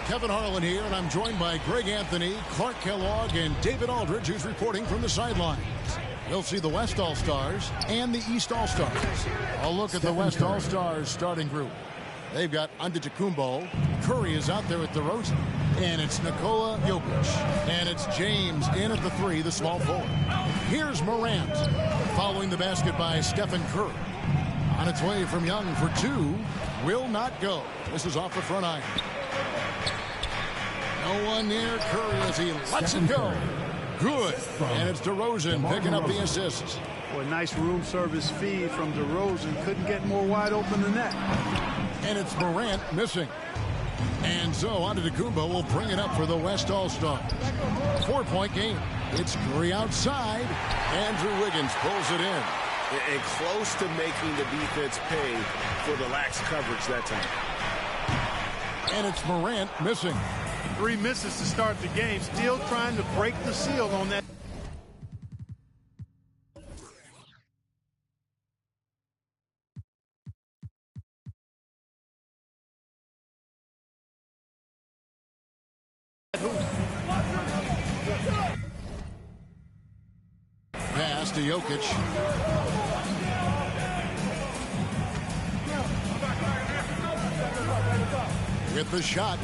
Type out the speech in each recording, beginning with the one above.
Kevin Harlan here, and I'm joined by Greg Anthony, Clark Kellogg, and David Aldridge, who's reporting from the sidelines. You'll see the West All-Stars and the East All-Stars. A look at the West All-Stars starting group. They've got Antetokounmpo. Curry is out there at DeRozan. And it's Nikola Jokic. And it's James in at the 3, the small forward. Here's Morant. Following the basket by Stephen Curry. On its way from Young for 2. Will not go. This is off the front iron. No one near Curry as he lets it go. Good. And it's DeRozan picking up the assists. Well, a nice room service feed from DeRozan. Couldn't get more wide open than that. And it's Morant missing. And so Antetokounmpo will bring it up for the West All-Stars. 4-point game. It's Curry outside. Andrew Wiggins pulls it in. And close to making the defense pay for the lax coverage that time. And it's Morant missing. 3 misses to start the game. Still trying to break the seal on that. Pass to Jokic. With the shot.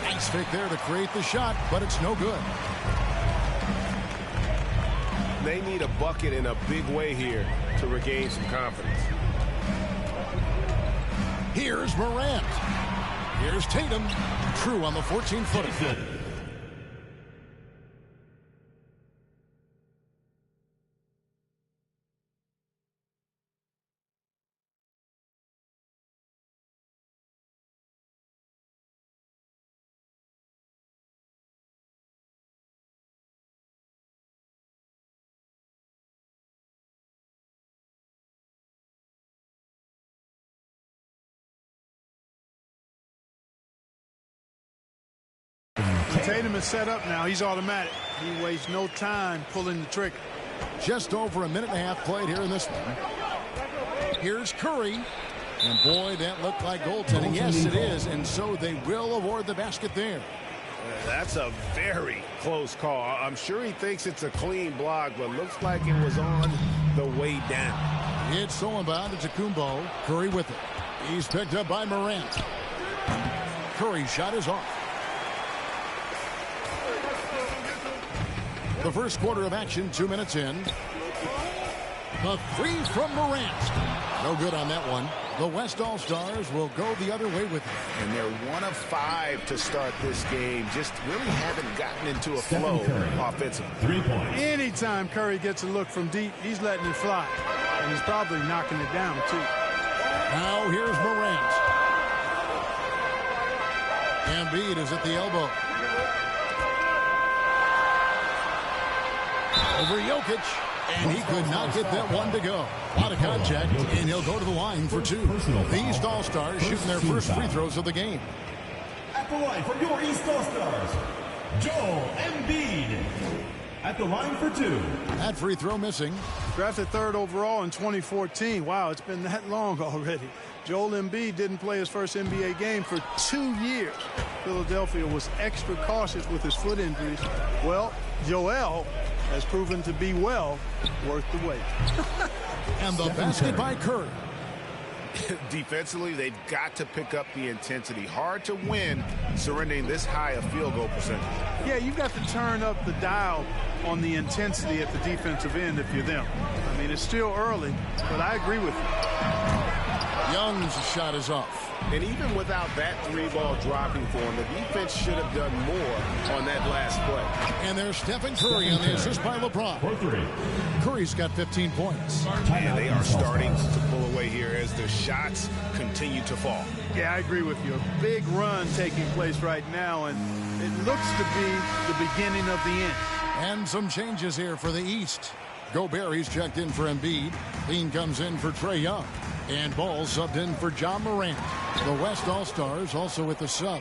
Nice fake there to create the shot, but it's no good. They need a bucket in a big way here to regain some confidence. Here's Morant. Here's Tatum. True on the 14-footer. Tatum is set up now. He's automatic. He wastes no time pulling the trigger. Just over a minute and a half played here in this one. Here's Curry. And boy, that looked like goaltending. Yes, it is. And so they will award the basket there. That's a very close call. I'm sure he thinks it's a clean block, but looks like it was on the way down. It's stolen by Antetokounmpo. Curry with it. He's picked up by Morant. Curry's shot is off. The first quarter of action, 2 minutes in. The 3 from Morant. No good on that one. The West All-Stars will go the other way with it. And they're 1 of 5 to start this game. Just really haven't gotten into a flow offensively. 3 points. Anytime Curry gets a look from deep, he's letting it fly. And he's probably knocking it down, too. Now here's Morant. Embiid is at the elbow. Over Jokic, and he could not get that one to go. A lot of contact, and he'll go to the line for 2. The East All-Stars shooting their first free throws of the game. At the line for your East All-Stars, Joel Embiid. At the line for 2. That free throw missing. Drafted 3rd overall in 2014. Wow, it's been that long already. Joel Embiid didn't play his first NBA game for 2 years. Philadelphia was extra cautious with his foot injuries. Well, Joel has proven to be well worth the wait. And the basket by Curry. Defensively, they've got to pick up the intensity. Hard to win surrendering this high a field goal percentage. Yeah, you've got to turn up the dial on the intensity at the defensive end if you're them. I mean, it's still early, but I agree with you. Young's shot is off. And even without that 3-ball dropping for him, the defense should have done more on that last play. And there's Stephen Curry on the assist by LeBron. Curry's got 15 points. And they are starting to pull away here as the shots continue to fall. Yeah, I agree with you. A big run taking place right now, and it looks to be the beginning of the end. And some changes here for the East. Gobert, he's checked in for Embiid. Lean comes in for Trae Young. And Ball subbed in for John Morant. The West All-Stars also with the sub.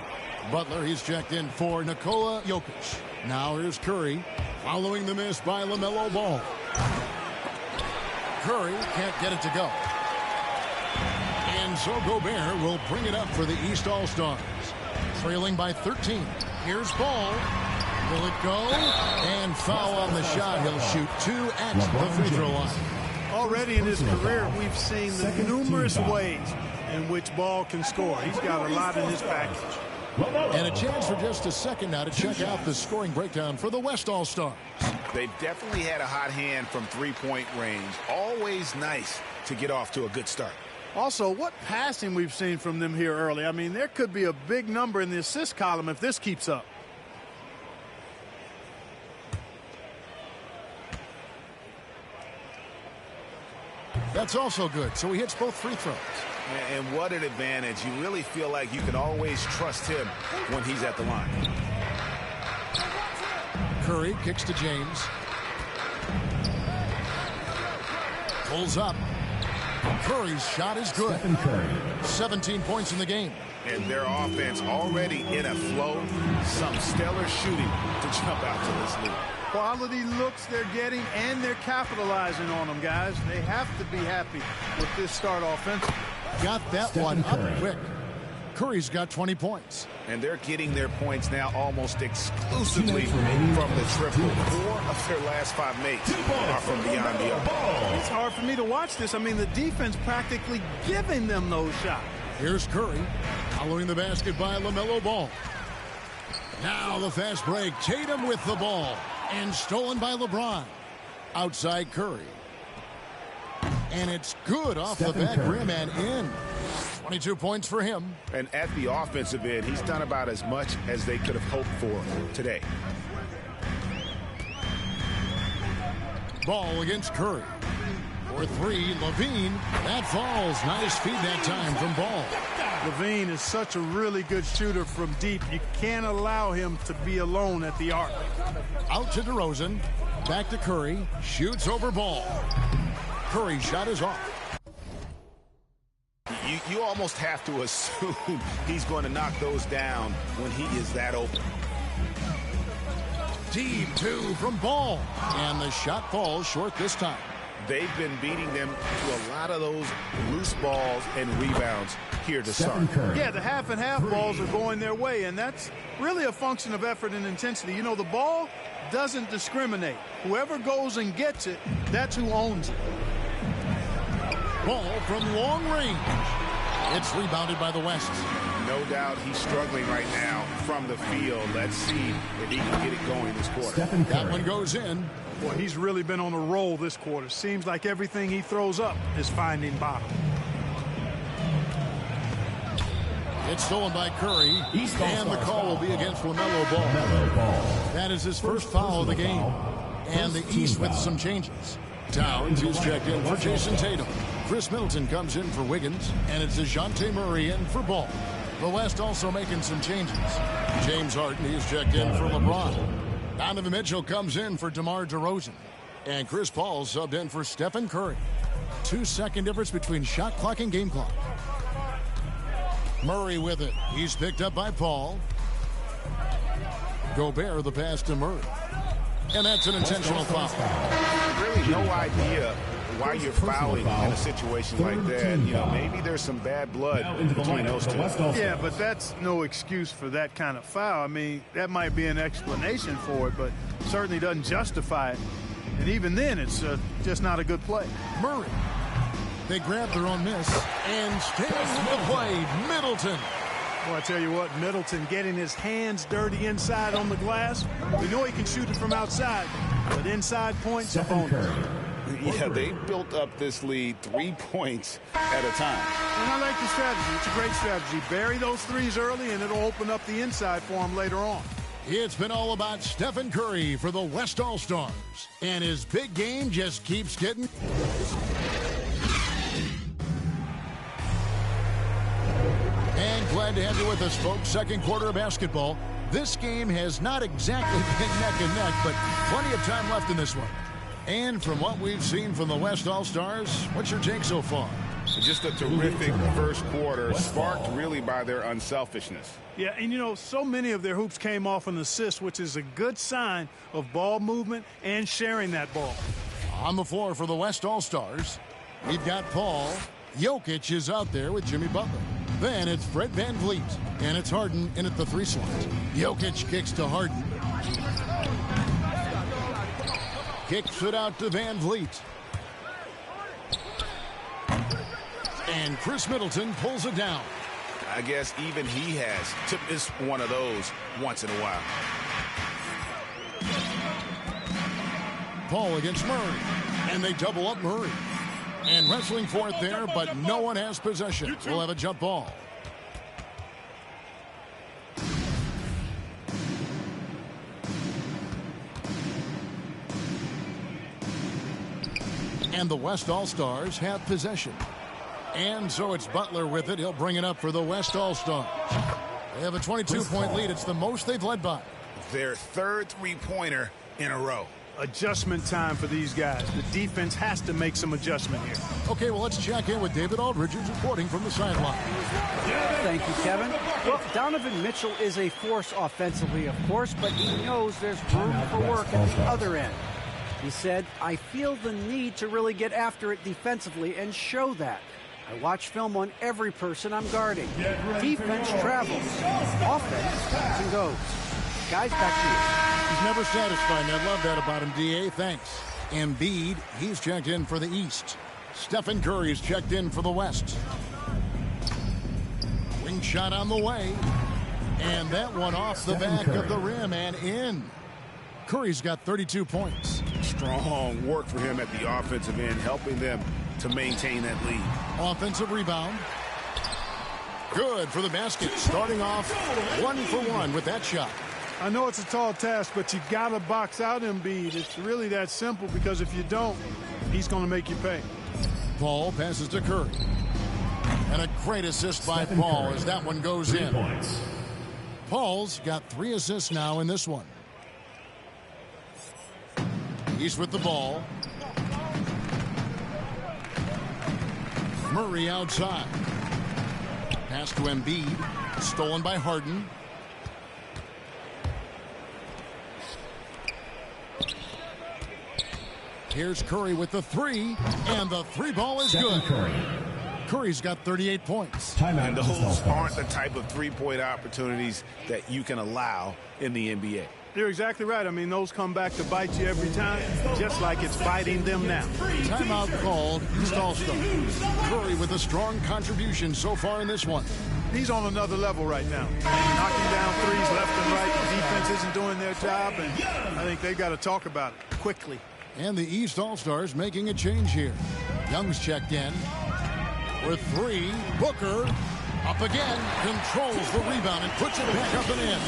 Butler, he's checked in for Nikola Jokic. Now here's Curry, following the miss by LaMelo Ball. Curry can't get it to go. And so Gobert will bring it up for the East All-Stars. trailing by 13. Here's Ball. Will it go? And foul on the shot. He'll shoot 2 at the free throw line. Already in his career, we've seen the numerous ways in which Ball can score. He's got a lot in his package. And a chance for just a second now to check out the scoring breakdown for the West All-Stars. They've definitely had a hot hand from three-point range. Always nice to get off to a good start. Also, what passing we've seen from them here early. I mean, there could be a big number in the assist column if this keeps up. That's also good, so he hits both free throws. And what an advantage. You really feel like you can always trust him when he's at the line. Curry kicks to James. Pulls up. Curry's shot is good. 17 points in the game. And their offense already in a flow. Some stellar shooting to jump out to this lead. Quality looks they're getting, and they're capitalizing on them, guys. They have to be happy with this start offensively. Got that one up quick. Curry's got 20 points. And they're getting their points now almost exclusively from the triple. 4 of their last 5 makes are from beyond the arc. It's hard for me to watch this. I mean, the defense practically giving them those shots. Here's Curry, following the basket by LaMelo Ball. Now the fast break. Tatum with the ball. And stolen by LeBron. Outside Curry. And it's good off the back rim and in. 22 points for him. And at the offensive end, he's done about as much as they could have hoped for today. Ball against Curry. For 3, Levine. That falls. Nice feed that time from Ball. Levine is such a really good shooter from deep. You can't allow him to be alone at the arc. Out to DeRozan. Back to Curry. Shoots over Ball. Curry's shot is off. You almost have to assume he's going to knock those down when he is that open. Deep 2 from Ball. And the shot falls short this time. They've been beating them to a lot of those loose balls and rebounds here to start. Yeah, the half and half balls are going their way, and that's really a function of effort and intensity. You know, the ball doesn't discriminate. Whoever goes and gets it, that's who owns it. Ball from long range. It's rebounded by the West. No doubt he's struggling right now from the field. Let's see if he can get it going this quarter. That one goes in. Boy, he's really been on a roll this quarter. Seems like everything he throws up is finding bottom. It's stolen by Curry, and the call will be against LaMelo Ball. That is his first foul of the game. And the East with some changes. Towns is checked in for Jason Tatum. Chris Middleton comes in for Wiggins, and it's DeJounte Murray in for Ball. The West also making some changes. James Harden is checked in for LeBron. Donovan Mitchell comes in for DeMar DeRozan. And Chris Paul subbed in for Stephen Curry. 2-second difference between shot clock and game clock. Murray with it. He's picked up by Paul. Gobert the pass to Murray. And that's an intentional foul. Really no idea why you're fouling in a situation like that. You know, maybe there's some bad blood between those two. Yeah, but that's no excuse for that kind of foul. I mean, that might be an explanation for it, but certainly doesn't justify it. And even then, it's just not a good play. Murray. They grab their own miss and stays with the play. Middleton. Well, I tell you what, Middleton getting his hands dirty inside on the glass. We know he can shoot it from outside, but inside points are bonus. Yeah, they built up this lead 3 points at a time. And I like the strategy. It's a great strategy. Bury those threes early, and it'll open up the inside for him later on. It's been all about Stephen Curry for the West All-Stars. And his big game just keeps getting... And glad to have you with us, folks. Second quarter of basketball. This game has not exactly been neck and neck, but plenty of time left in this one. And from what we've seen from the West All-Stars, what's your take so far? Just a terrific first quarter, sparked really by their unselfishness. Yeah, and you know, so many of their hoops came off an assist, which is a good sign of ball movement and sharing that ball. On the floor for the West All-Stars, we've got Paul. Jokic is out there with Jimmy Butler. Then it's Fred VanVleet, and it's Harden in at the 3 slot. Jokic kicks to Harden. Kicks it out to VanVleet. And Chris Middleton pulls it down. I guess even he has to miss one of those once in a while. Paul against Murray. And they double up Murray. And wrestling for it there, but no one has possession. We'll have a jump ball. And the West All-Stars have possession. And so it's Butler with it. He'll bring it up for the West All-Stars. They have a 22-point lead. It's the most they've led by. Their third three-pointer in a row. Adjustment time for these guys. The defense has to make some adjustment here. Okay, well, let's check in with David Aldridge, who's reporting from the sideline. Thank you, Kevin. Well, Donovan Mitchell is a force offensively, of course, but he knows there's room for work at the other end. He said, I feel the need to really get after it defensively and show that. I watch film on every person I'm guarding. Defense travels. Offense comes and goes. Guys, back to you. He's never satisfied, and I love that about him, D.A. Thanks. Embiid, he's checked in for the East. Stephen Curry's checked in for the West. Wing shot on the way. And that one off the back of the rim and in. Curry's got 32 points. Strong work for him at the offensive end, helping them to maintain that lead. Offensive rebound. Good for the basket. Starting off 1 for 1 with that shot. I know it's a tall task, but you got to box out Embiid. It's really that simple, because if you don't, he's going to make you pay. Paul passes to Curry. And a great assist by Paul as that one goes in. Paul's got 3 assists now in this one. He's with the ball. Murray outside. Pass to Embiid. Stolen by Harden. Here's Curry with the 3, and the 3 ball is good. Curry's got 38 points. And those aren't the type of three-point opportunities that you can allow in the NBA. You're exactly right. I mean, those come back to bite you every time, just like it's biting them now. Timeout called East All-Stars. Curry with a strong contribution so far in this one. He's on another level right now. Knocking down threes left and right. The defense isn't doing their job, and I think they've got to talk about it quickly. And the East All-Stars making a change here. Young's checked in. For 3, Booker up again, controls the rebound and puts it back up and in.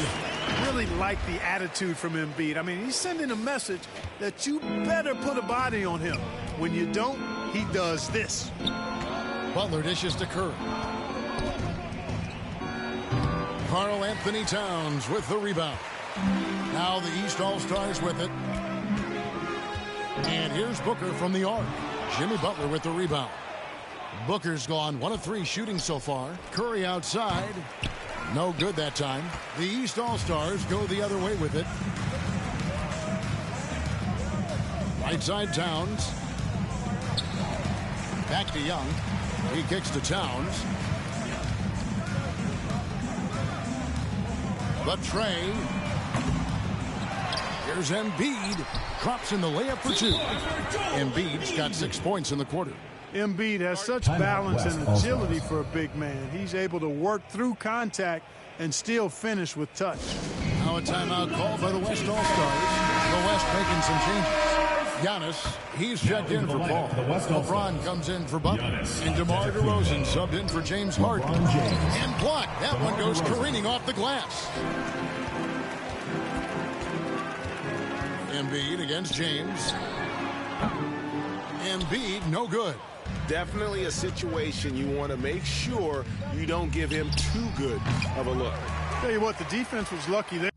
Really like the attitude from Embiid. I mean, he's sending a message that you better put a body on him. When you don't, he does this. Butler dishes to Curry. Karl Anthony Towns with the rebound. Now the East All-Stars with it. And here's Booker from the arc. Jimmy Butler with the rebound. Booker's gone 1 of 3 shooting so far. Curry outside. No good that time. The East All-Stars go the other way with it. Right side Towns. Back to Young. He kicks to Towns. The tray. Here's Embiid. Drops in the layup for 2. Embiid's got 6 points in the quarter. Embiid has such balance and agility for a big man. He's able to work through contact and still finish with touch. Now a timeout called by the West All-Stars. The West making some changes. Giannis, he's checked in for Paul. LeBron comes in for Butler. And DeMar DeRozan subbed in for James Harden. And blocked. That one goes careening off the glass. Embiid against James. Embiid, no good. Definitely a situation you want to make sure you don't give him too good of a look. Tell you what, the defense was lucky there.